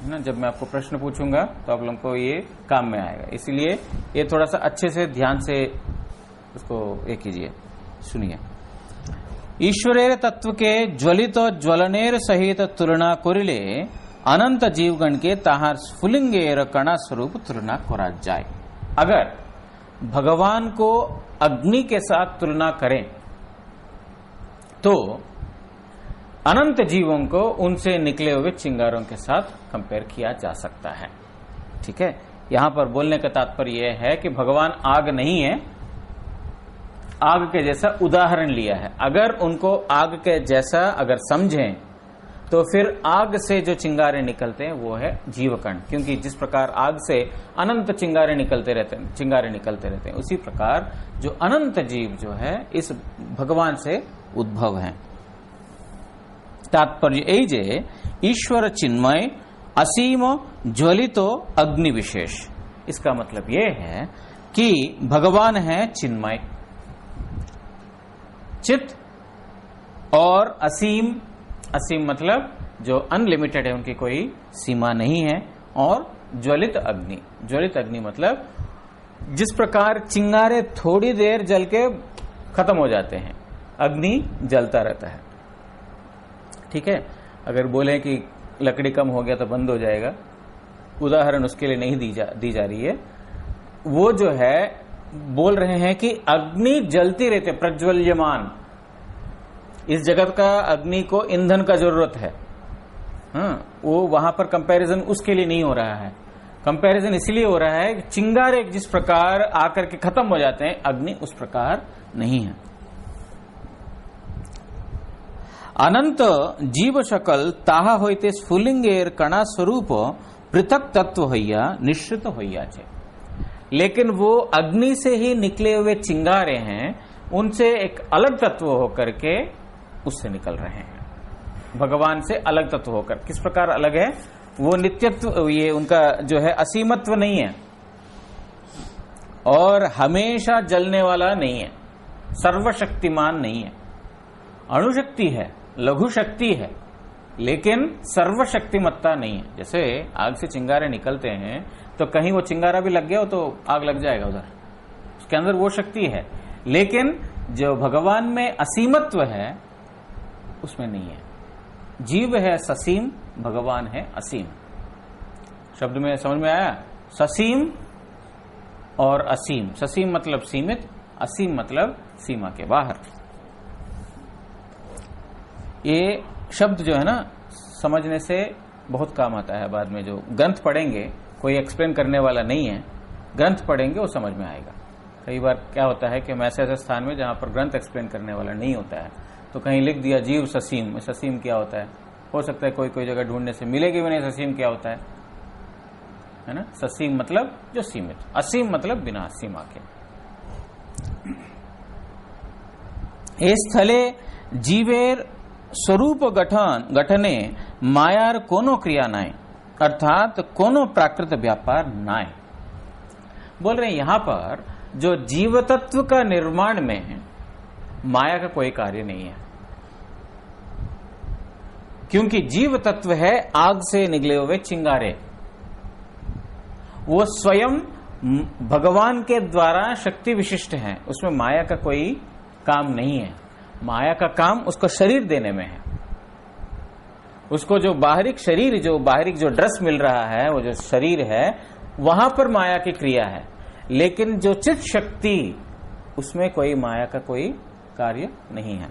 है ना। जब मैं आपको प्रश्न पूछूंगा तो आप लोगों को ये काम में आएगा, इसीलिए ये थोड़ा सा अच्छे से ध्यान से उसको ये कीजिए, सुनिए। ईश्वरेर तत्व के ज्वलित ज्वलनेर सहित तुलना करिले अनंत जीवगण के ताहार स्फुलिंगेर कणा स्वरूप तुलना करा जाए। अगर भगवान को अग्नि के साथ तुलना करें तो अनंत जीवों को उनसे निकले हुए चिंगारों के साथ कंपेयर किया जा सकता है। ठीक है, यहां पर बोलने का तात्पर्य यह है कि भगवान आग नहीं है, आग के जैसा उदाहरण लिया है। अगर उनको आग के जैसा अगर समझें तो फिर आग से जो चिंगारे निकलते हैं वो है जीवकण, क्योंकि जिस प्रकार आग से अनंत चिंगारे निकलते रहते हैं, उसी प्रकार जो अनंत जीव जो है इस भगवान से उद्भव हैं। तात्पर्य यही जे ईश्वर चिन्मय असीम ज्वलितो अग्नि विशेष। इसका मतलब यह है कि भगवान है चिन्मय, चित और असीम। असीम मतलब जो अनलिमिटेड है, उनकी कोई सीमा नहीं है। और ज्वलित अग्नि, ज्वलित अग्नि मतलब जिस प्रकार चिंगारे थोड़ी देर जल के खत्म हो जाते हैं, अग्नि जलता रहता है। ठीक है, अगर बोले कि लकड़ी कम हो गया तो बंद हो जाएगा, उदाहरण उसके लिए नहीं दी जा रही है। वो जो है बोल रहे हैं कि अग्नि जलती रहती, प्रज्वल्यमान, इस जगत का अग्नि को ईंधन का जरूरत है। वो वहां पर कंपैरिजन उसके लिए नहीं हो रहा है, कंपैरिजन इसलिए हो रहा है कि चिंगारे जिस प्रकार आकर के खत्म हो जाते हैं, अग्नि उस प्रकार नहीं है। अनंत जीव शकल ताहा होते स्फुलिंगेर कणा स्वरूप पृथक तत्व होइया निश्चित होइया छे। लेकिन वो अग्नि से ही निकले हुए चिंगारे हैं, उनसे एक अलग तत्व होकर के उससे निकल रहे हैं, भगवान से अलग तत्व होकर। किस प्रकार अलग है? वो नित्यत्व, ये उनका जो है असीमत्व नहीं है और हमेशा जलने वाला नहीं है, सर्वशक्तिमान नहीं है। अणुशक्ति है, लघु शक्ति है, लेकिन सर्वशक्तिमत्ता नहीं है। जैसे आग से चिंगारे निकलते हैं तो कहीं वो चिंगारा भी लग गया हो तो आग लग जाएगा उधर, उसके अंदर वो शक्ति है, लेकिन जो भगवान में असीमत्व है उसमें नहीं है। जीव है ससीम, भगवान है असीम। शब्द में समझ में आया? ससीम और असीम। ससीम मतलब सीमित, असीम मतलब सीमा के बाहर। ये शब्द जो है ना, समझने से बहुत काम आता है। बाद में जो ग्रंथ पढ़ेंगे, कोई एक्सप्लेन करने वाला नहीं है, ग्रंथ पढ़ेंगे वो समझ में आएगा। कई बार क्या होता है कि हम ऐसे स्थान में जहां पर ग्रंथ एक्सप्लेन करने वाला नहीं होता है, तो कहीं लिख दिया जीव ससीम। ससीम क्या होता है? हो सकता है कोई कोई जगह ढूंढने से मिलेगी भी नहीं ससीम क्या होता है ना। ससीम मतलब जो सीमित, असीम मतलब बिना सीमा के। ए स्थले जीवेर स्वरूप गठने मायार कोनो क्रिया नाय, अर्थात कोनो प्राकृत व्यापार नाय। बोल रहे हैं यहां पर जो जीव तत्व का निर्माण में है, माया का कोई कार्य नहीं है, क्योंकि जीव तत्व है आग से निकले हुए चिंगारे। वो स्वयं भगवान के द्वारा शक्ति विशिष्ट है, उसमें माया का कोई काम नहीं है। माया का काम उसको शरीर देने में है। उसको जो बाहरिक शरीर, जो बाहरिक जो ड्रेस मिल रहा है, वो जो शरीर है, वहां पर माया की क्रिया है। लेकिन जो चित शक्ति, उसमें कोई माया का कोई कार्य नहीं है।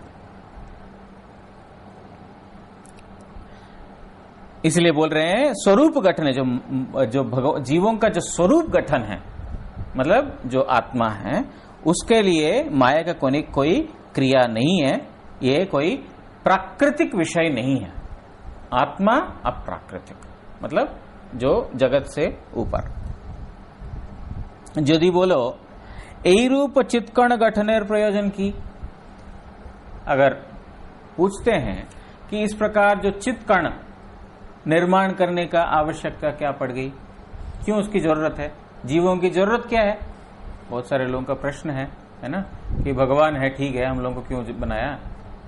इसलिए बोल रहे हैं स्वरूप गठन है, जो जीवों का जो स्वरूप गठन है, मतलब जो आत्मा है, उसके लिए माया का कोई क्रिया नहीं है। ये कोई प्राकृतिक विषय नहीं है। आत्मा अप्राकृतिक, मतलब जो जगत से ऊपर। यदि बोलो यही रूप चित्कर्ण गठनेर प्रयोजन की, अगर पूछते हैं कि इस प्रकार जो चित्कर्ण निर्माण करने का आवश्यकता क्या पड़ गई, क्यों उसकी जरूरत है, जीवों की जरूरत क्या है? बहुत सारे लोगों का प्रश्न है ना, कि भगवान है ठीक है, हम लोगों को क्यों बनाया?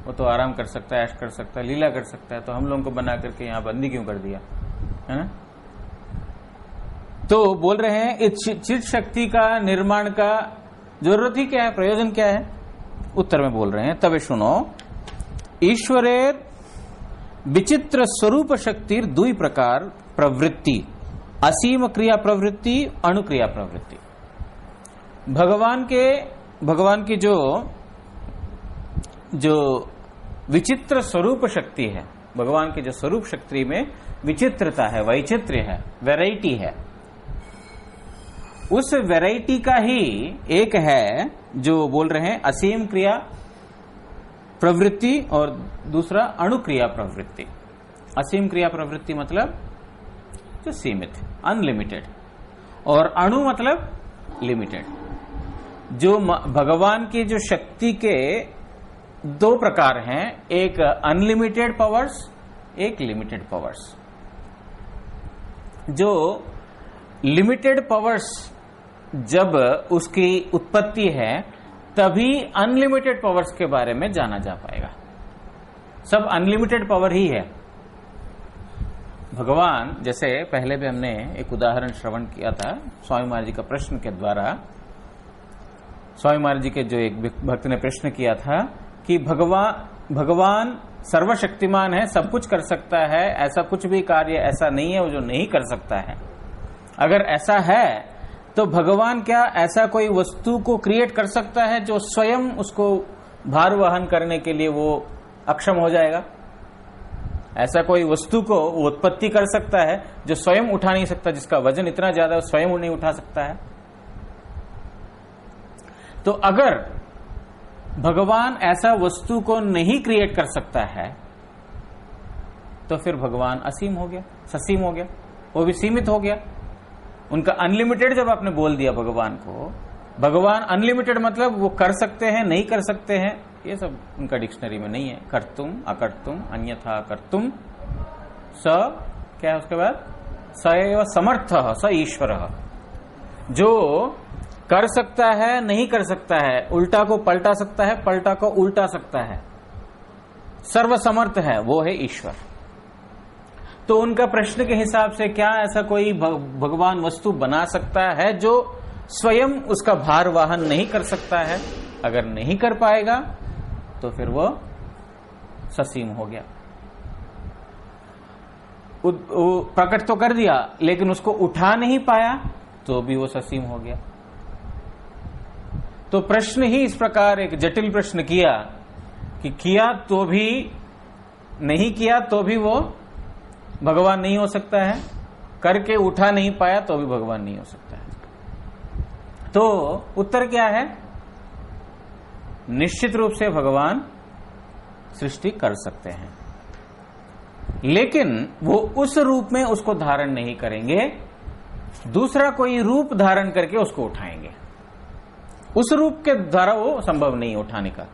वो तो आराम कर सकता है, ऐश कर सकता है, लीला कर सकता है, तो हम लोगों को बना करके यहाँ बंदी क्यों कर दिया, है ना? तो बोल रहे हैं इस चित शक्ति का निर्माण का जरूरत ही क्या है, प्रयोजन क्या है? उत्तर में बोल रहे हैं, तबे सुनो, ईश्वरेर विचित्र स्वरूप शक्तिर दुई प्रकार प्रवृत्ति, असीम क्रिया प्रवृत्ति, अणुक्रिया प्रवृत्ति। भगवान की जो विचित्र स्वरूप शक्ति है, भगवान की जो स्वरूप शक्ति में विचित्रता है, वैचित्र्य है, वैरायटी है, उस वैरायटी का ही एक है जो बोल रहे हैं असीम क्रिया प्रवृत्ति और दूसरा अणुक्रिया प्रवृत्ति। असीम क्रिया प्रवृत्ति मतलब जो सीमित, अनलिमिटेड, और अणु मतलब लिमिटेड। जो भगवान की जो शक्ति के दो प्रकार हैं, एक अनलिमिटेड पावर्स, एक लिमिटेड पावर्स। जो लिमिटेड पावर्स जब उसकी उत्पत्ति है, तभी अनलिमिटेड पावर्स के बारे में जाना जा पाएगा। सब अनलिमिटेड पावर ही है। भगवान, जैसे पहले भी हमने एक उदाहरण श्रवण किया था स्वामी महाराज जी का प्रश्न के द्वारा। स्वामी महाराज जी के जो एक भक्त ने प्रश्न किया था कि भगवान सर्वशक्तिमान है, सब कुछ कर सकता है, ऐसा कुछ भी कार्य ऐसा नहीं है वो जो नहीं कर सकता है। अगर ऐसा है तो भगवान क्या ऐसा कोई वस्तु को क्रिएट कर सकता है जो स्वयं उसको भार वहन करने के लिए वो अक्षम हो जाएगा? ऐसा कोई वस्तु को वो उत्पत्ति कर सकता है जो स्वयं उठा नहीं सकता, जिसका वजन इतना ज्यादा स्वयं नहीं उठा सकता है? तो अगर भगवान ऐसा वस्तु को नहीं क्रिएट कर सकता है तो फिर भगवान असीम हो गया, ससीम हो गया, वो भी सीमित हो गया। उनका अनलिमिटेड जब आपने बोल दिया भगवान को, भगवान अनलिमिटेड मतलब वो कर सकते हैं, नहीं कर सकते हैं, ये सब उनका डिक्शनरी में नहीं है। कर्तुम अकर्तुम अन्यथा कर्तुम स क्या है उसके बाद सएव समर्थ स ईश्वर। जो कर सकता है, नहीं कर सकता है, उल्टा को पलटा सकता है, पलटा को उल्टा सकता है, सर्वसमर्थ है, वो है ईश्वर। तो उनका प्रश्न के हिसाब से क्या ऐसा कोई भगवान वस्तु बना सकता है जो स्वयं उसका भार वाहन नहीं कर सकता है? अगर नहीं कर पाएगा तो फिर वो ससीम हो गया। प्रकट तो कर दिया लेकिन उसको उठा नहीं पाया तो भी वो ससीम हो गया। तो प्रश्न ही इस प्रकार एक जटिल प्रश्न किया कि किया तो भी, नहीं किया तो भी वो भगवान नहीं हो सकता है, करके उठा नहीं पाया तो भी भगवान नहीं हो सकता है। तो उत्तर क्या है? निश्चित रूप से भगवान सृष्टि कर सकते हैं, लेकिन वो उस रूप में उसको धारण नहीं करेंगे, दूसरा कोई रूप धारण करके उसको उठाएंगे। उस रूप के द्वारा वो संभव नहीं उठाने का,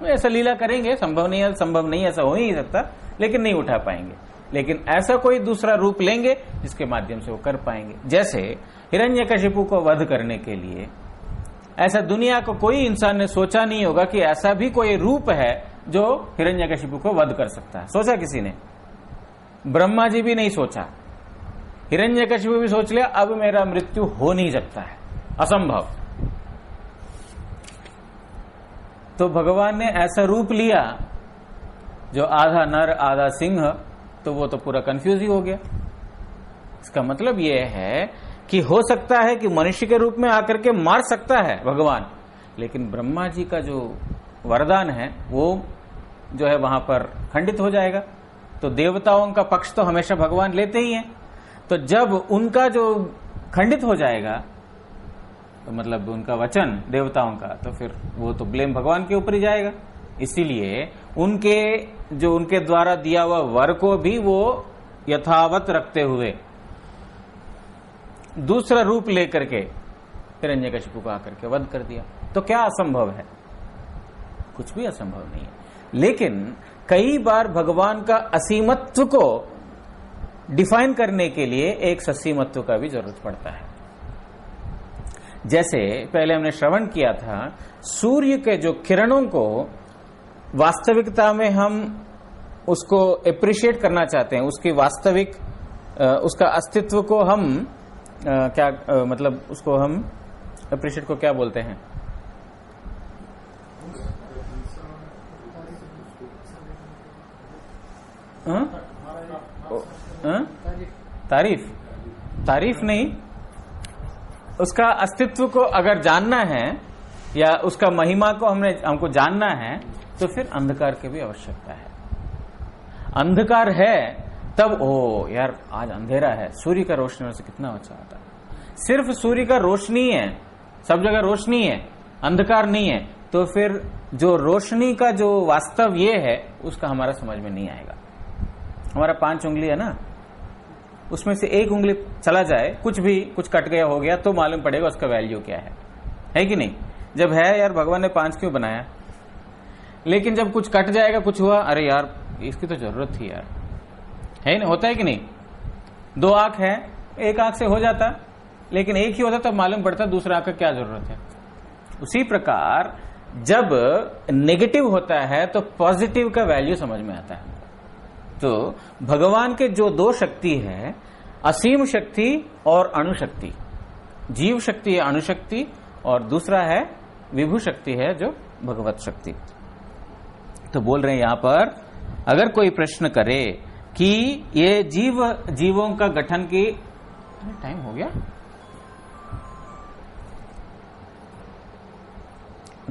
ऐसा लीला करेंगे, संभव नहीं, ऐसा हो ही नहीं सकता, लेकिन नहीं उठा पाएंगे। लेकिन ऐसा कोई दूसरा रूप लेंगे जिसके माध्यम से वो कर पाएंगे। जैसे हिरण्यकशिपु को वध करने के लिए ऐसा दुनिया को कोई इंसान ने सोचा नहीं होगा कि ऐसा भी कोई रूप है जो हिरण्यकशिपु को वध कर सकता है। सोचा किसी ने? ब्रह्मा जी भी नहीं सोचा, हिरण्यकशिपु भी सोच लिया अब मेरा मृत्यु हो नहीं सकता है, असंभव। तो भगवान ने ऐसा रूप लिया जो आधा नर आधा सिंह, तो वो तो पूरा कंफ्यूज ही हो गया। इसका मतलब यह है कि हो सकता है कि मनुष्य के रूप में आकर के मार सकता है भगवान, लेकिन ब्रह्मा जी का जो वरदान है वो जो है वहां पर खंडित हो जाएगा। तो देवताओं का पक्ष तो हमेशा भगवान लेते ही हैं, तो जब उनका जो खंडित हो जाएगा तो मतलब उनका वचन देवताओं का, तो फिर वो तो ब्लेम भगवान के ऊपर ही जाएगा। इसीलिए उनके द्वारा दिया हुआ वर को भी वो यथावत रखते हुए दूसरा रूप लेकर के हिरण्यकशिपु को आकर के वध कर दिया। तो क्या असंभव है? कुछ भी असंभव नहीं है। लेकिन कई बार भगवान का असीमत्व को डिफाइन करने के लिए एक ससीमत्व का भी जरूरत पड़ता है। जैसे पहले हमने श्रवण किया था, सूर्य के जो किरणों को वास्तविकता में हम उसको एप्रिशिएट करना चाहते हैं, उसकी वास्तविक उसका अस्तित्व को हम मतलब उसको हम एप्रिशिएट को क्या बोलते हैं? तारीफ नहीं, उसका अस्तित्व को अगर जानना है या उसका महिमा को हमको जानना है तो फिर अंधकार की भी आवश्यकता है। अंधकार है तब ओ यार आज अंधेरा है, सूर्य का रोशनी से कितना अच्छा आता है। सिर्फ सूर्य का रोशनी है, सब जगह रोशनी है, अंधकार नहीं है, तो फिर जो रोशनी का जो वास्तव ये है उसका हमारा समझ में नहीं आएगा। हमारा 5 उंगली है ना, उसमें से 1 उंगली चला जाए, कुछ कट गया हो गया तो मालूम पड़ेगा उसका वैल्यू क्या है कि नहीं? जब है यार भगवान ने 5 क्यों बनाया? लेकिन जब कुछ कट जाएगा, कुछ हुआ, अरे यार इसकी तो जरूरत थी यार, है ना? होता है कि नहीं? 2 आंख है, 1 आंख से हो जाता, लेकिन 1 ही होता तब मालूम पड़ता दूसरा आंख का क्या जरूरत है। उसी प्रकार जब नेगेटिव होता है तो पॉजिटिव का वैल्यू समझ में आता है। तो भगवान के जो 2 शक्ति है, असीम शक्ति और अणुशक्ति, जीव शक्ति है अणुशक्ति, और दूसरा है विभु शक्ति है जो भगवत शक्ति। तो बोल रहे हैं यहां पर, अगर कोई प्रश्न करे कि ये जीवों का गठन की, टाइम हो गया।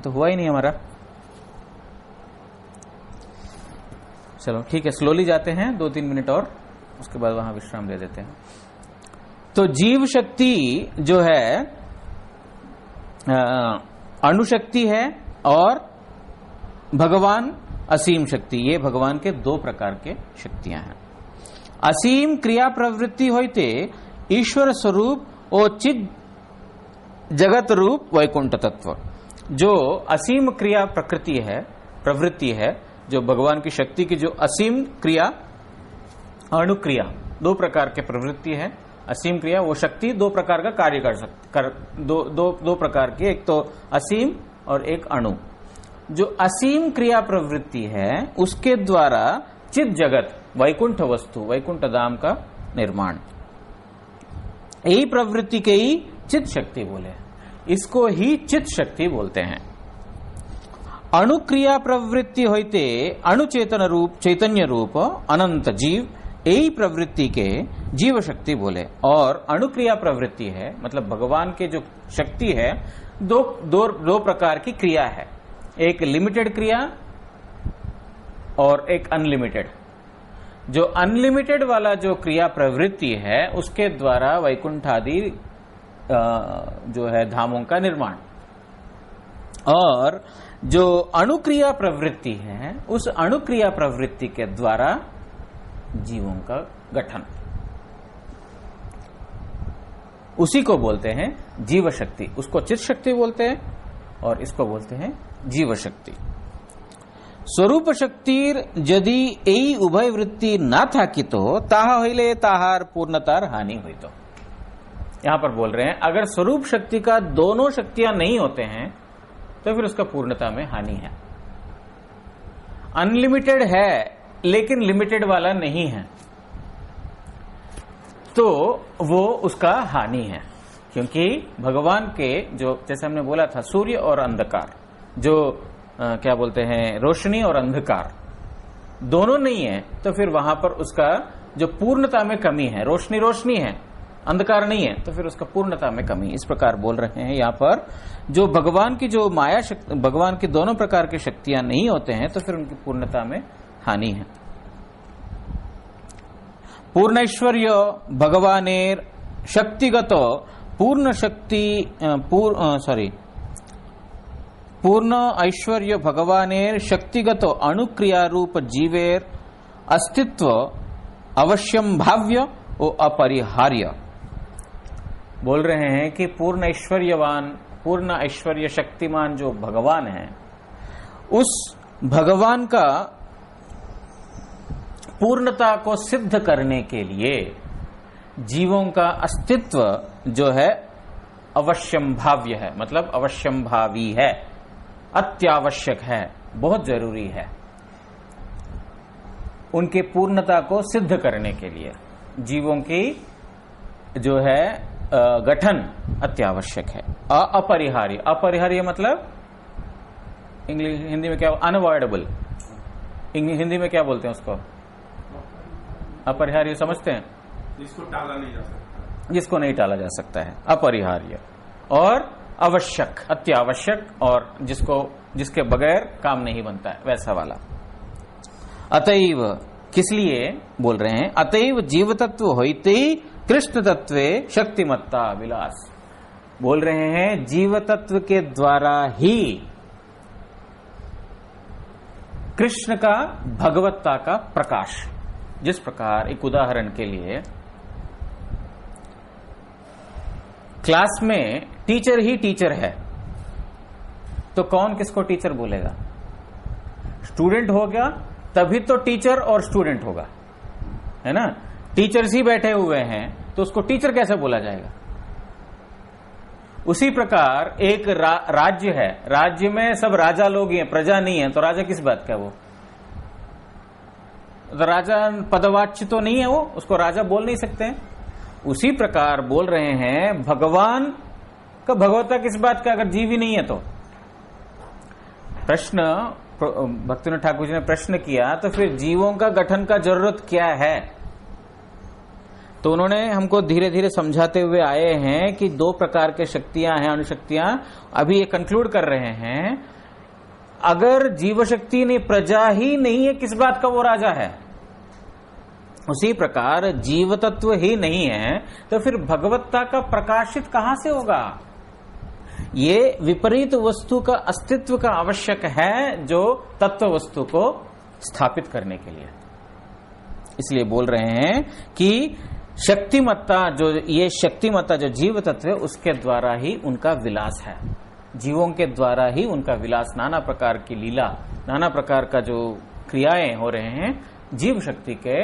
तो हुआ ही नहीं हमारा। चलो ठीक है, स्लोली जाते हैं, 2-3 मिनट और, उसके बाद वहां विश्राम ले देते हैं। तो जीव शक्ति जो है अणुशक्ति है, और भगवान असीम शक्ति, ये भगवान के 2 प्रकार के शक्तियां हैं। असीम क्रिया प्रवृत्ति होते ईश्वर स्वरूप और चिद जगत रूप वैकुंठ तत्व। जो असीम क्रिया प्रवृत्ति है, जो भगवान की शक्ति की जो असीम क्रिया, अणुक्रिया, 2 प्रकार के प्रवृत्ति है। असीम क्रिया, वो शक्ति 2 प्रकार का कार्य दो प्रकार की, एक तो असीम और एक अणु। जो असीम क्रिया प्रवृत्ति है उसके द्वारा चित जगत, वैकुंठ वस्तु, वैकुंठ धाम का निर्माण, यही प्रवृत्ति के ही चित शक्ति बोले, इसको ही चित शक्ति बोलते हैं। अणुक्रिया प्रवृत्ति होते अणुचेतन रूप, चैतन्य रूप अनंत जीव, यही प्रवृत्ति के जीव शक्ति बोले। और अणुक्रिया प्रवृत्ति है मतलब भगवान के जो शक्ति है, दो प्रकार की क्रिया है, एक लिमिटेड क्रिया और एक अनलिमिटेड। जो अनलिमिटेड वाला जो क्रिया प्रवृत्ति है उसके द्वारा वैकुंठ आदि जो है धामों का निर्माण, और जो अणुक्रिया प्रवृत्ति है उस अणुक्रिया प्रवृत्ति के द्वारा जीवों का गठन, उसी को बोलते हैं जीव शक्ति। उसको चित शक्ति बोलते हैं और इसको बोलते हैं जीव शक्ति। स्वरूप शक्तिर यदि यही उभय वृत्ति ना था कि तो ताहा होइले ताहार पूर्णतार हानि हुई। तो यहां पर बोल रहे हैं अगर स्वरूप शक्ति का दोनों शक्तियां नहीं होते हैं तो फिर उसका पूर्णता में हानि है। अनलिमिटेड है लेकिन लिमिटेड वाला नहीं है तो वो उसका हानि है, क्योंकि भगवान के जो जैसे हमने बोला था सूर्य और अंधकार, जो क्या बोलते हैं रोशनी और अंधकार दोनों नहीं है तो फिर वहां पर उसका जो पूर्णता में कमी है, रोशनी रोशनी है अंधकार नहीं है तो फिर उसका पूर्णता में कमी। इस प्रकार बोल रहे हैं यहाँ पर जो भगवान की जो माया शक्ति, भगवान की दोनों प्रकार की शक्तियां नहीं होते हैं तो फिर उनकी पूर्णता में हानि है। पूर्ण ऐश्वर्य भगवानेर शक्तिगत पूर्ण शक्ति पूर्ण ऐश्वर्य भगवानेर शक्तिगत अणुक्रिया रूप जीवेर अस्तित्व अवश्यम भाव्य और अपरिहार्य। बोल रहे हैं कि पूर्ण ऐश्वर्यवान, पूर्ण ऐश्वर्य शक्तिमान जो भगवान है, उस भगवान का पूर्णता को सिद्ध करने के लिए जीवों का अस्तित्व जो है अवश्यम भाव्य है, मतलब अवश्यम भावी है, अत्यावश्यक है, बहुत जरूरी है। उनके पूर्णता को सिद्ध करने के लिए जीवों की जो है गठन अत्यावश्यक है। अपरिहार्य, अपरिहार्य मतलब इंग्लिश हिंदी में क्या, अनअवॉइडेबल। हिंदी में क्या बोलते हैं उसको, अपरिहार्य समझते हैं, जिसको टाला नहीं जा सकता, जिसको नहीं टाला जा सकता है, अपरिहार्य। और आवश्यक, अत्यावश्यक, और जिसके बगैर काम नहीं बनता है, वैसा वाला। अतएव किस लिए बोल रहे हैं, अतएव जीव तत्व होते कृष्ण तत्वे शक्तिमत्ता विलास। बोल रहे हैं जीव तत्व के द्वारा ही कृष्ण का भगवत्ता का प्रकाश। जिस प्रकार एक उदाहरण के लिए क्लास में टीचर ही टीचर है तो कौन किसको टीचर बोलेगा, स्टूडेंट हो गया तभी तो टीचर और स्टूडेंट होगा, है ना। टीचर्स ही बैठे हुए हैं तो उसको टीचर कैसे बोला जाएगा। उसी प्रकार एक राज्य है, राज्य में सब राजा लोग ही हैं, प्रजा नहीं है, तो राजा किस बात का, वो तो राजा पदवाच्य तो नहीं है, वो उसको राजा बोल नहीं सकते हैं। उसी प्रकार बोल रहे हैं भगवान का भगवत्ता किस बात का, अगर जीव ही नहीं है तो। प्रश्न भक्तिनाथ ठाकुर जी ने प्रश्न किया तो फिर जीवों का गठन का जरूरत क्या है। तो उन्होंने हमको धीरे धीरे समझाते हुए आए हैं कि दो प्रकार के शक्तियां हैं, अणुशक्तियां। अभी ये कंक्लूड कर रहे हैं, अगर जीव शक्ति ने प्रजा ही नहीं है, किस बात का वो राजा है? उसी प्रकार जीव तत्व ही नहीं है तो फिर भगवत्ता का प्रकाशित कहां से होगा? ये विपरीत वस्तु का अस्तित्व का आवश्यक है जो तत्व वस्तु को स्थापित करने के लिए। इसलिए बोल रहे हैं कि शक्तिमत्ता ये शक्तिमत्ता जो जीव तत्व है उसके द्वारा ही उनका विलास है, जीवों के द्वारा ही उनका विलास, नाना प्रकार की लीला, नाना प्रकार का जो क्रियाएं हो रहे हैं जीव शक्ति के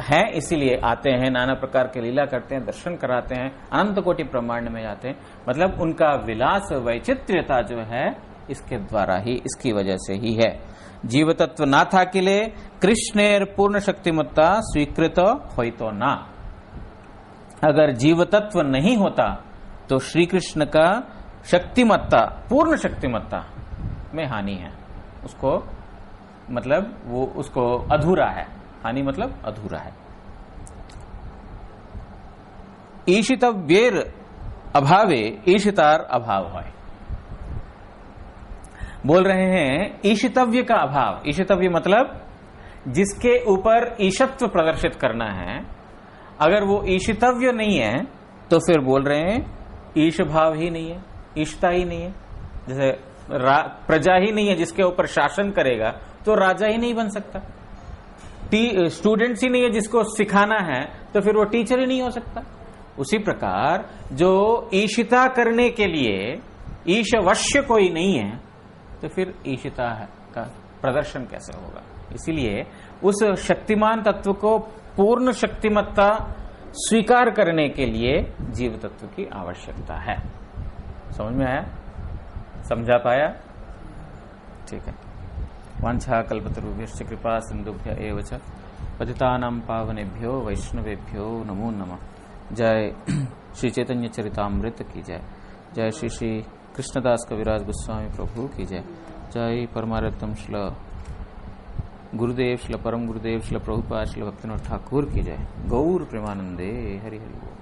हैं, इसीलिए आते हैं, नाना प्रकार के लीला करते हैं, दर्शन कराते हैं, अनंत कोटि ब्रह्मांड में जाते हैं। मतलब उनका विलास वैचित्र्यता जो है इसके द्वारा ही, इसकी वजह से ही है। जीव तत्व ना था किले कृष्णेर पूर्ण शक्तिमत्ता स्वीकृत होई तो ना। अगर जीव तत्व नहीं होता तो श्री कृष्ण का शक्तिमत्ता, पूर्ण शक्तिमत्ता में हानि है, उसको मतलब वो उसको अधूरा है, हानि मतलब अधूरा है। ईशितव्येर अभावे ईशितार अभाव है। बोल रहे हैं ईशितव्य का अभाव। ईशितव्य मतलब जिसके ऊपर ईशत्व प्रदर्शित करना है, अगर वो ईशितव्य नहीं है तो फिर बोल रहे हैं ईश भाव ही नहीं है, ईशता ही नहीं है। जैसे प्रजा ही नहीं है जिसके ऊपर शासन करेगा तो राजा ही नहीं बन सकता। स्टूडेंट्स ही नहीं है जिसको सिखाना है तो फिर वो टीचर ही नहीं हो सकता। उसी प्रकार जो ईशिता करने के लिए ईशवश्य कोई नहीं है तो फिर ईशिता का प्रदर्शन कैसे होगा? इसीलिए उस शक्तिमान तत्व को पूर्ण शक्तिमत्ता स्वीकार करने के लिए जीव तत्व की आवश्यकता है। समझ में आया? समझा पाया? ठीक है। वांछा कल्पतरुभ्यश्च कृपा सिंधुभ्य एव च पतितानां पावनेभ्यो वैष्णवेभ्यो नमो नमः। जय श्री चैतन्य चरितामृत की जय। जय श्री श्री कृष्णदास कविराज गोस्वामी प्रभु की जय। जय परमारत्तम श्ल गुरुदेव श्ल परम गुरुदेव श्ल प्रभुपाद श्ल भक्तिनाथ ठाकुर की जय। गौर प्रेमानंदे हरि हरि बोल।